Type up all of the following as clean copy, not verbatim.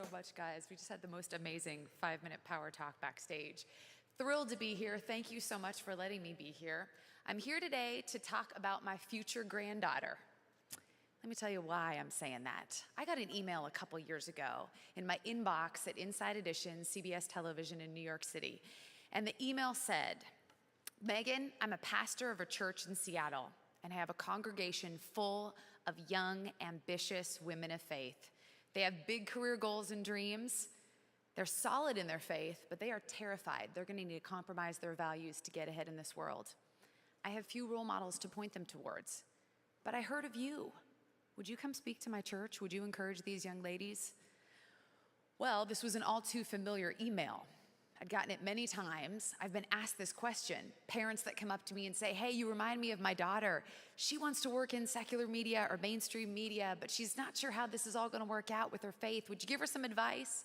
so much, guys. We just had the most amazing 5-minute power talk backstage. Thrilled to be here. Thank you so much for letting me be here. I'm here today to talk about my future granddaughter. Let me tell you why I'm saying that. I got an email a couple years ago in my inbox at Inside Edition, CBS Television in New York City. And the email said, Megan, I'm a pastor of a church in Seattle, and I have a congregation full of young, ambitious women of faith. They have big career goals and dreams. They're solid in their faith, but they are terrified. They're going to need to compromise their values to get ahead in this world. I have few role models to point them towards, but I heard of you. Would you come speak to my church? Would you encourage these young ladies? Well, this was an all too familiar email. I'd gotten it many times. I've been asked this question. Parents that come up to me and say, hey, you remind me of my daughter. She wants to work in secular media or mainstream media, but she's not sure how this is all gonna work out with her faith. Would you give her some advice?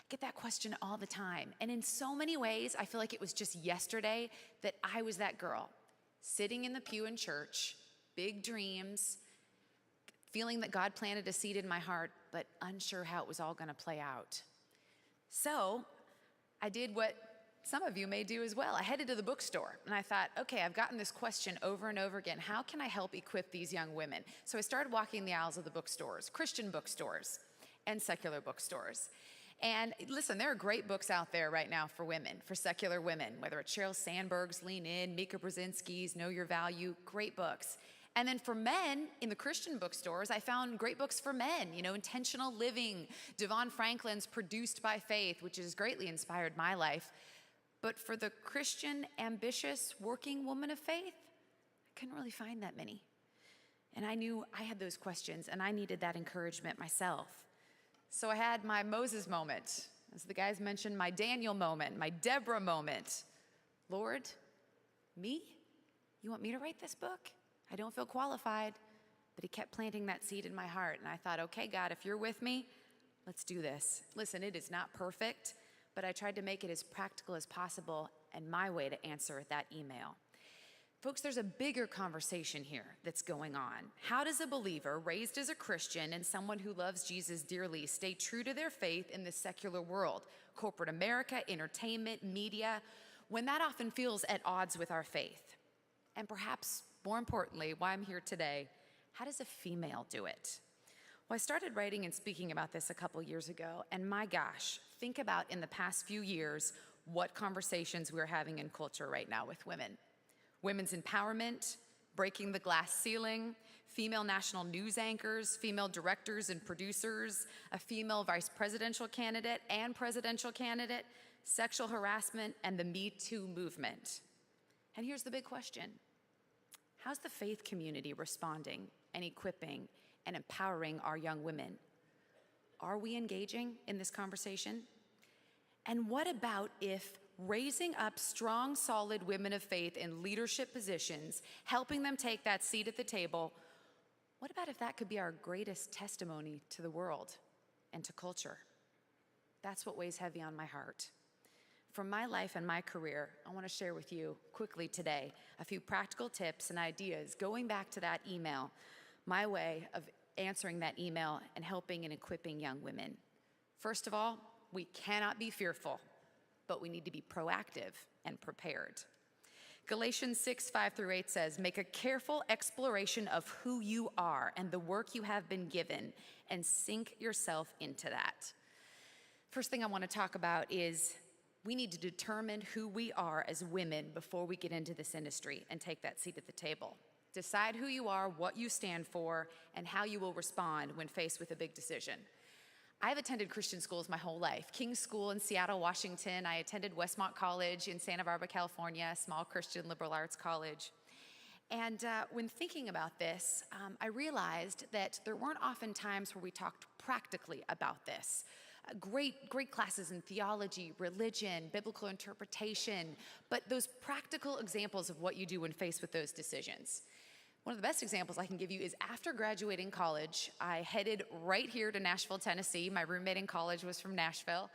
I get that question all the time. And in so many ways, I feel like it was just yesterday that I was that girl, sitting in the pew in church, big dreams, feeling that God planted a seed in my heart, but unsure how it was all gonna play out. So I did what some of you may do as well. I headed to the bookstore and I thought, okay, I've gotten this question over and over again. How can I help equip these young women? So I started walking the aisles of the bookstores, Christian bookstores and secular bookstores. And listen, there are great books out there right now for women, for secular women, whether it's Sheryl Sandberg's Lean In, Mika Brzezinski's Know Your Value, great books. And then for men, in the Christian bookstores, I found great books for men, Intentional Living, Devon Franklin's Produced by Faith, which has greatly inspired my life. But for the Christian, ambitious, working woman of faith, I couldn't really find that many. And I knew I had those questions and I needed that encouragement myself. So I had my Moses moment, as the guys mentioned, my Daniel moment, my Deborah moment. Lord, me? You want me to write this book? I don't feel qualified, but he kept planting that seed in my heart. And I thought, okay, God, if you're with me, let's do this. Listen, it is not perfect, but I tried to make it as practical as possible and my way to answer that email. Folks, there's a bigger conversation here that's going on. How does a believer raised as a Christian and someone who loves Jesus dearly stay true to their faith in the secular world, corporate America, entertainment, media, when that often feels at odds with our faith? And perhaps more importantly, why I'm here today, how does a female do it? Well, I started writing and speaking about this a couple years ago, and my gosh, think about in the past few years what conversations we're having in culture right now with women. Women's empowerment, breaking the glass ceiling, female national news anchors, female directors and producers, a female vice presidential candidate and presidential candidate, sexual harassment, and the Me Too movement. And here's the big question. How's the faith community responding and equipping and empowering our young women? Are we engaging in this conversation? And what about if raising up strong, solid women of faith in leadership positions, helping them take that seat at the table, what about if that could be our greatest testimony to the world and to culture? That's what weighs heavy on my heart. From my life and my career, I want to share with you quickly today a few practical tips and ideas going back to that email, my way of answering that email and helping and equipping young women. First of all, we cannot be fearful, but we need to be proactive and prepared. Galatians 6:5-8 says, make a careful exploration of who you are and the work you have been given and sink yourself into that. First thing I want to talk about is we need to determine who we are as women before we get into this industry and take that seat at the table. Decide who you are, what you stand for, and how you will respond when faced with a big decision. I've attended Christian schools my whole life. King's School in Seattle, Washington. I attended Westmont College in Santa Barbara, California, a small Christian liberal arts college. And when thinking about this, I realized that there weren't often times where we talked practically about this. Great classes in theology, religion, biblical interpretation, but those practical examples of what you do when faced with those decisions. One of the best examples I can give you is after graduating college, I headed right here to Nashville, Tennessee. My roommate in college was from Nashville.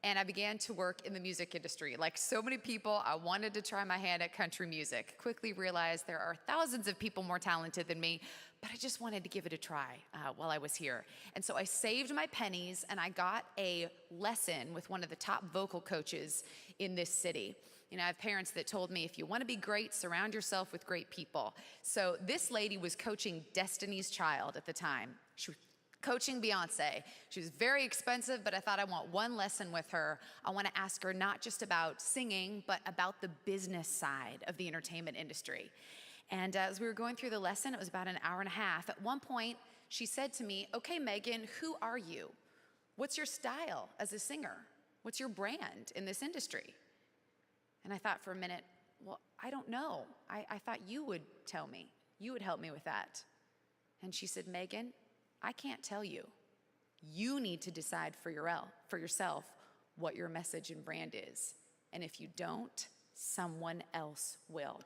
And I began to work in the music industry. Like so many people, I wanted to try my hand at country music. Quickly realized there are thousands of people more talented than me, but I just wanted to give it a try while I was here. And so I saved my pennies and I got a lesson with one of the top vocal coaches in this city. You know, I have parents that told me, if you want to be great, surround yourself with great people. So this lady was coaching Destiny's Child at the time. She was coaching Beyonce. She was very expensive, but I thought I want one lesson with her. I want to ask her not just about singing, but about the business side of the entertainment industry. And as we were going through the lesson, it was about an hour and a half. At one point, she said to me, "Okay, Megan, who are you? What's your style as a singer? What's your brand in this industry?" And I thought for a minute, well, I don't know. I thought you would tell me. You would help me with that. And she said, "Megan, I can't tell you. You need to decide for yourself what your message and brand is. And if you don't, someone else will."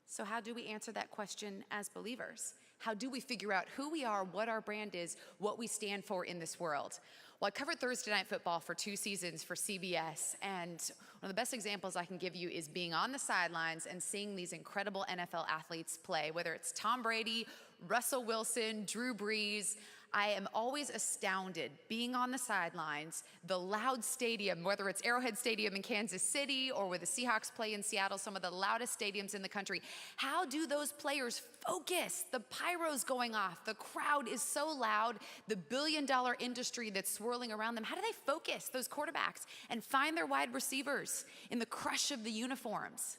So how do we answer that question as believers? How do we figure out who we are, what our brand is, what we stand for in this world? Well, I covered Thursday Night Football for 2 seasons for CBS, and one of the best examples I can give you is being on the sidelines and seeing these incredible NFL athletes play, whether it's Tom Brady, Russell Wilson, Drew Brees. I am always astounded being on the sidelines, the loud stadium, whether it's Arrowhead Stadium in Kansas City or where the Seahawks play in Seattle, some of the loudest stadiums in the country. How do those players focus? The pyro's going off. The crowd is so loud. The billion-dollar industry that's swirling around them. How do they focus, those quarterbacks, and find their wide receivers in the crush of the uniforms?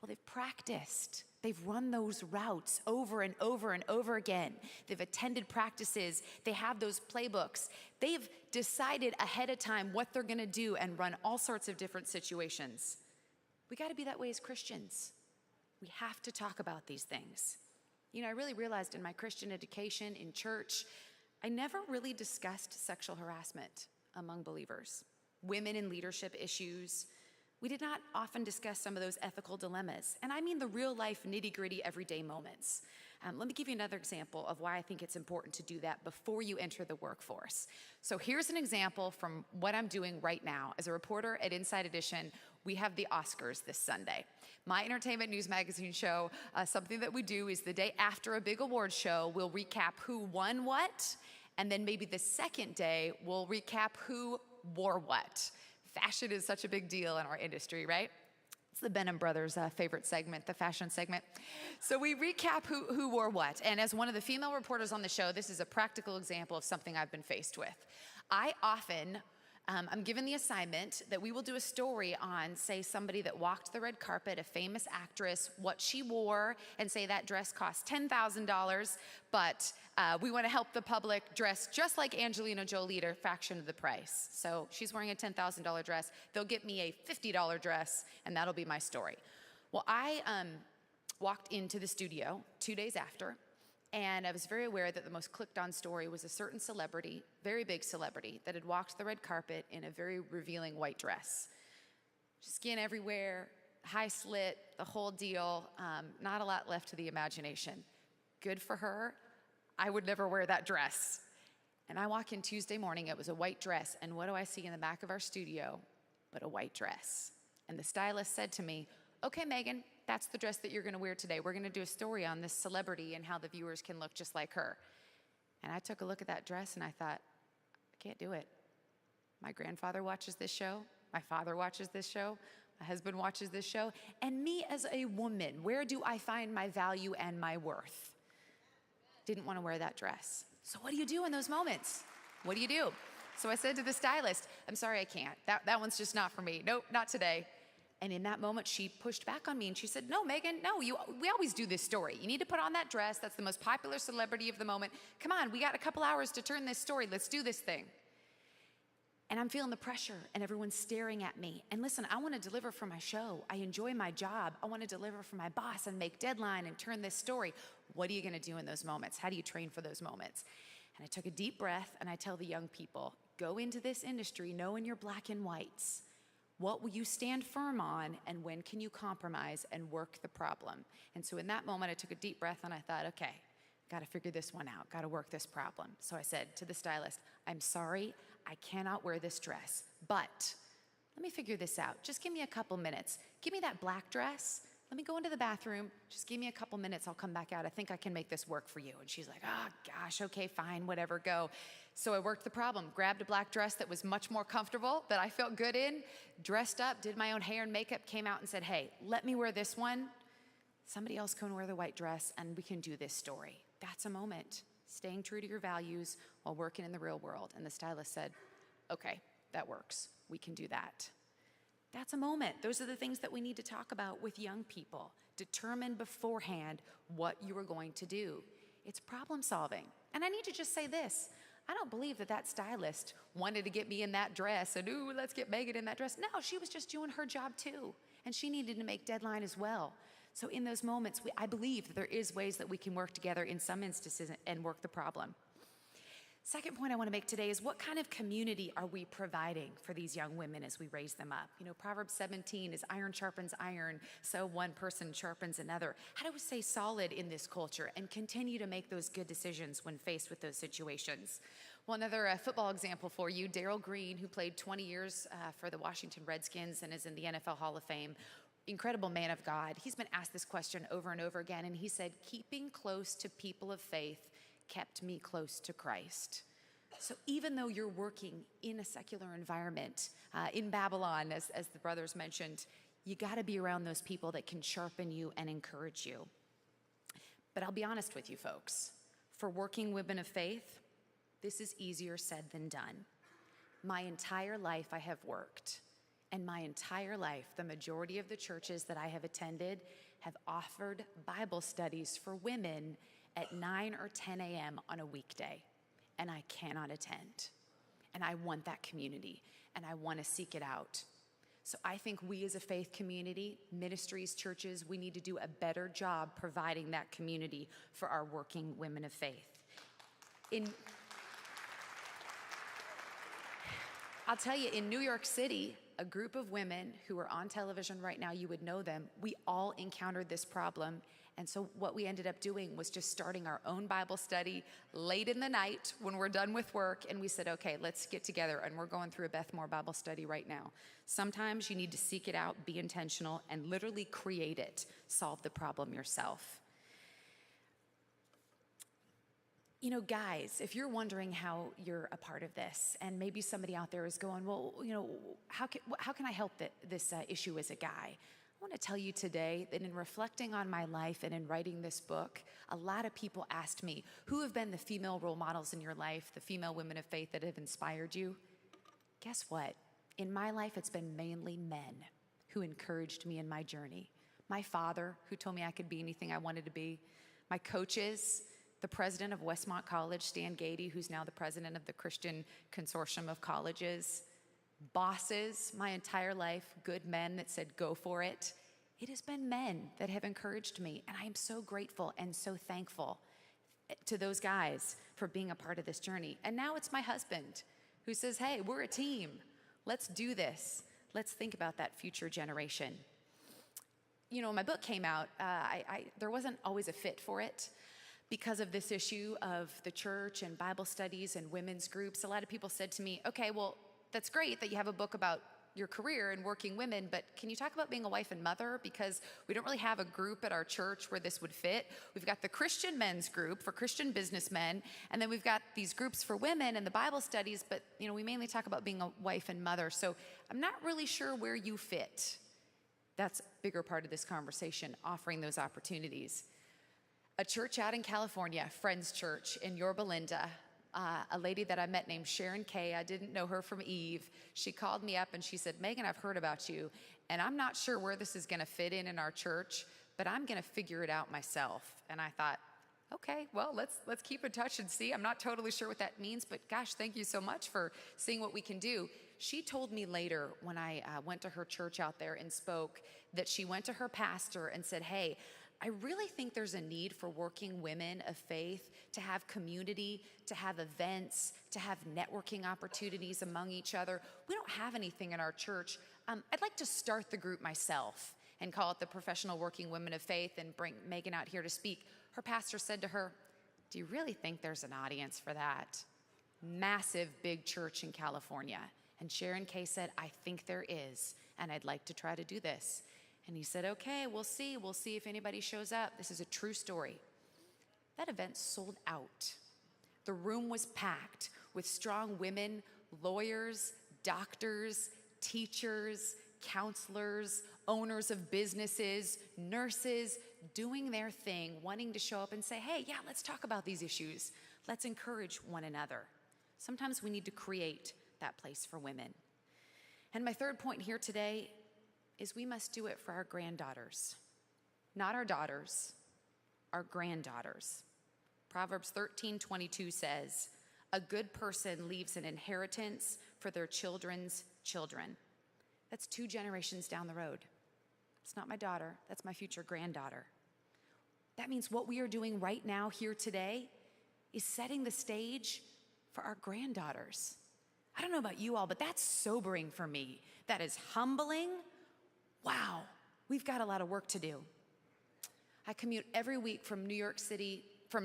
Well, they've practiced. They've run those routes over and over and over again. They've attended practices. They have those playbooks. They've decided ahead of time what they're gonna do and run all sorts of different situations. We gotta be that way as Christians. We have to talk about these things. You know, I really realized in my Christian education in church, I never really discussed sexual harassment among believers, women in leadership issues. We did not often discuss some of those ethical dilemmas, and I mean the real life nitty-gritty everyday moments. Let me give you another example of why I think it's important to do that before you enter the workforce. So here's an example from what I'm doing right now. As a reporter at Inside Edition, we have the Oscars this Sunday. My entertainment news magazine show, something that we do is the day after a big award show, we'll recap who won what, and then maybe the second day, we'll recap who wore what. Fashion is such a big deal in our industry, right? It's the Benham Brothers' favorite segment, the fashion segment. So we recap who wore what. And as one of the female reporters on the show, this is a practical example of something I've been faced with. I often, I'm given the assignment that we will do a story on, say, somebody that walked the red carpet, a famous actress, what she wore, and say that dress cost $10,000, but we want to help the public dress just like Angelina Jolie at a fraction of the price. So she's wearing a $10,000 dress. They'll get me a $50 dress, and that'll be my story. Well, I walked into the studio 2 days after, and I was very aware that the most clicked on story was a certain celebrity, very big celebrity, that had walked the red carpet in a very revealing white dress. Skin everywhere, high slit, the whole deal, not a lot left to the imagination. Good for her. I would never wear that dress. And I walk in Tuesday morning, it was a white dress, and what do I see in the back of our studio but a white dress? And the stylist said to me, "Okay, Megan, that's the dress that you're gonna wear today. We're gonna do a story on this celebrity and how the viewers can look just like her." And I took a look at that dress and I thought, I can't do it. My grandfather watches this show. My father watches this show. My husband watches this show. And me as a woman, where do I find my value and my worth? Didn't want to wear that dress. So what do you do in those moments? What do you do? So I said to the stylist, "I'm sorry, I can't. That one's just not for me. Nope, not today." And in that moment, she pushed back on me and she said, "No, Megan, no, we always do this story. You need to put on that dress. That's the most popular celebrity of the moment. Come on, we got a couple hours to turn this story. Let's do this thing." And I'm feeling the pressure and everyone's staring at me. And listen, I want to deliver for my show. I enjoy my job. I want to deliver for my boss and make deadline and turn this story. What are you going to do in those moments? How do you train for those moments? And I took a deep breath and I tell the young people, go into this industry knowing your black and whites. What will you stand firm on, and when can you compromise and work the problem? And so in that moment, I took a deep breath and I thought, okay, got to figure this one out, got to work this problem. So I said to the stylist, I'm sorry, I cannot wear this dress, but let me figure this out. Just give me a couple minutes. Give me that black dress. Let me go into the bathroom. Just give me a couple minutes. I'll come back out. I think I can make this work for you. And she's like, oh, gosh, okay, fine, whatever, go. So I worked the problem, grabbed a black dress that was much more comfortable, that I felt good in, dressed up, did my own hair and makeup, came out and said, hey, let me wear this one. Somebody else can wear the white dress, and we can do this story. That's a moment, staying true to your values while working in the real world. And the stylist said, okay, that works. We can do that. That's a moment. Those are the things that we need to talk about with young people. Determine beforehand what you are going to do. It's problem solving. And I need to just say this. I don't believe that stylist wanted to get me in that dress and, ooh, let's get Megan in that dress. No, she was just doing her job too. And she needed to make deadline as well. So in those moments, I believe that there is ways that we can work together in some instances and work the problem. Second point I want to make today is, what kind of community are we providing for these young women as we raise them up? You know, Proverbs 17 is iron sharpens iron, so one person sharpens another. How do we stay solid in this culture and continue to make those good decisions when faced with those situations? Well, another football example for you, Darryl Green, who played 20 years for the Washington Redskins and is in the NFL Hall of Fame. Incredible man of God. He's been asked this question over and over again, and he said, keeping close to people of faith kept me close to Christ. So even though you're working in a secular environment, in Babylon, as the brothers mentioned, you got to be around those people that can sharpen you and encourage you. But I'll be honest with you folks, for working women of faith, this is easier said than done. My entire life I have worked, and my entire life, the majority of the churches that I have attended have offered Bible studies for women at 9 or 10 a.m. on a weekday, and I cannot attend. And I want that community, and I want to seek it out. So I think we as a faith community, ministries, churches, we need to do a better job providing that community for our working women of faith. I'll tell you, in New York City, a group of women who are on television right now, you would know them, we all encountered this problem. And so what we ended up doing was just starting our own Bible study late in the night when we're done with work. And we said, okay, let's get together. And we're going through a Beth Moore Bible study right now. Sometimes you need to seek it out, be intentional, and literally create it. Solve the problem yourself. You know, guys, if you're wondering how you're a part of this, and maybe somebody out there is going, well, you know, how can I help this issue as a guy? I want to tell you today that in reflecting on my life and in writing this book, a lot of people asked me, who have been the female role models in your life, the female women of faith that have inspired you? Guess what? In my life, it's been mainly men who encouraged me in my journey. My father, who told me I could be anything I wanted to be. My coaches, the president of Westmont College, Stan Gady, who's now the president of the Christian Consortium of Colleges. Bosses, my entire life, good men that said, go for it. It has been men that have encouraged me, and I am so grateful and so thankful to those guys for being a part of this journey. And now it's my husband who says, hey, we're a team. Let's do this. Let's think about that future generation. You know, when my book came out, there wasn't always a fit for it. Because of this issue of the church and Bible studies and women's groups, a lot of people said to me, okay, well, that's great that you have a book about your career and working women, but can you talk about being a wife and mother? Because we don't really have a group at our church where this would fit. We've got the Christian men's group for Christian businessmen, and then we've got these groups for women and the Bible studies, but you know, we mainly talk about being a wife and mother. So I'm not really sure where you fit. That's a bigger part of this conversation, offering those opportunities. A church out in California, Friends Church in Yorba Linda, a lady that I met named Sharon Kay. I didn't know her from Eve. She called me up and she said, Megan, I've heard about you, and I'm not sure where this is going to fit in our church, but I'm going to figure it out myself. And I thought, okay, well, let's keep in touch and see. I'm not totally sure what that means, but gosh, thank you so much for seeing what we can do. She told me later when I went to her church out there and spoke that she went to her pastor and said, hey, I really think there's a need for working women of faith to have community, to have events, to have networking opportunities among each other. We don't have anything in our church. I'd like to start the group myself and call it the Professional Working Women of Faith and bring Megan out here to speak. Her pastor said to her, Do you really think there's an audience for that? Massive big church in California. And Sharon Kay said, I think there is, and I'd like to try to do this. And he said, okay, we'll see. We'll see if anybody shows up. This is a true story. That event sold out. The room was packed with strong women, lawyers, doctors, teachers, counselors, owners of businesses, nurses, doing their thing, wanting to show up and say, hey, yeah, let's talk about these issues. Let's encourage one another. Sometimes we need to create that place for women. And my third point here today is we must do it for our granddaughters. Not our daughters, our granddaughters. Proverbs 13:22 says, a good person leaves an inheritance for their children's children. That's 2 generations down the road. It's not my daughter, that's my future granddaughter. That means what we are doing right now here today is setting the stage for our granddaughters. I don't know about you all, but that's sobering for me. That is humbling. Wow, we've got a lot of work to do. I commute every week from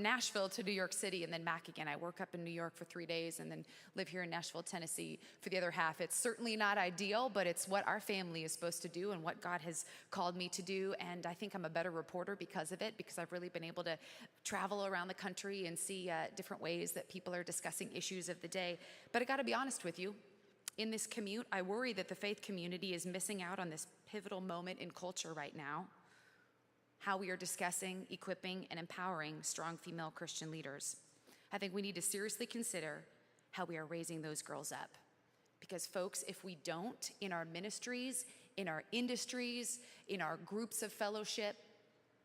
Nashville to New York City and then back again. I work up in New York for 3 days and then live here in Nashville, Tennessee for the other half. It's certainly not ideal, but it's what our family is supposed to do and what God has called me to do. And I think I'm a better reporter because of it, because I've really been able to travel around the country and see different ways that people are discussing issues of the day. But I gotta be honest with you, in this commute, I worry that the faith community is missing out on this pivotal moment in culture right now. How we are discussing, equipping, and empowering strong female Christian leaders. I think we need to seriously consider how we are raising those girls up. Because folks, if we don't, in our ministries, in our industries, in our groups of fellowship,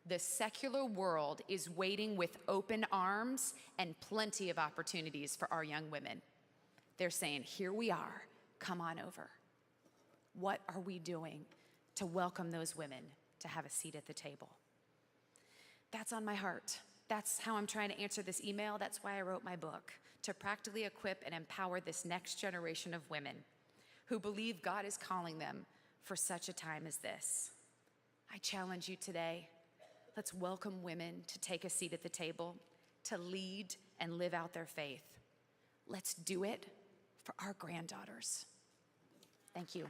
the secular world is waiting with open arms and plenty of opportunities for our young women. They're saying, here we are, come on over. What are we doing to welcome those women to have a seat at the table? That's on my heart. That's how I'm trying to answer this email. That's why I wrote my book, to practically equip and empower this next generation of women who believe God is calling them for such a time as this. I challenge you today, let's welcome women to take a seat at the table, to lead and live out their faith. Let's do it for our granddaughters. Thank you.